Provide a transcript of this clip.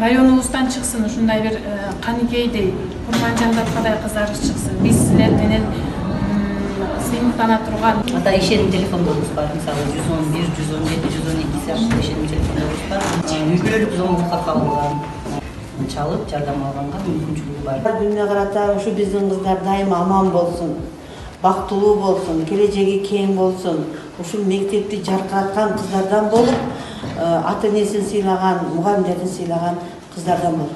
районубуздан чыксын, ушундай бир каникейдей, Курманжандаткадай кыздарыш чыксын. Биз силер менен сыймыктана турган. Ата ишеним телефондорубуз бар, мисалы 111, 117, 112 сыяктуу ишеним телефондорубуз бар. Үй бүлөлүк зомбулукка кабылган, чалып жардам алганга мүмкүнчүлүгү бар. Күнүнө карата ушу биздин кыздар дайыма аман болсун, бактылуу болсун, келечеги кең болсун. Ушул мектепти жаркыраткан кыздардан болуп, ата энесин сыйлаган, мугалимдердин сыйлаган кыздардан болуп.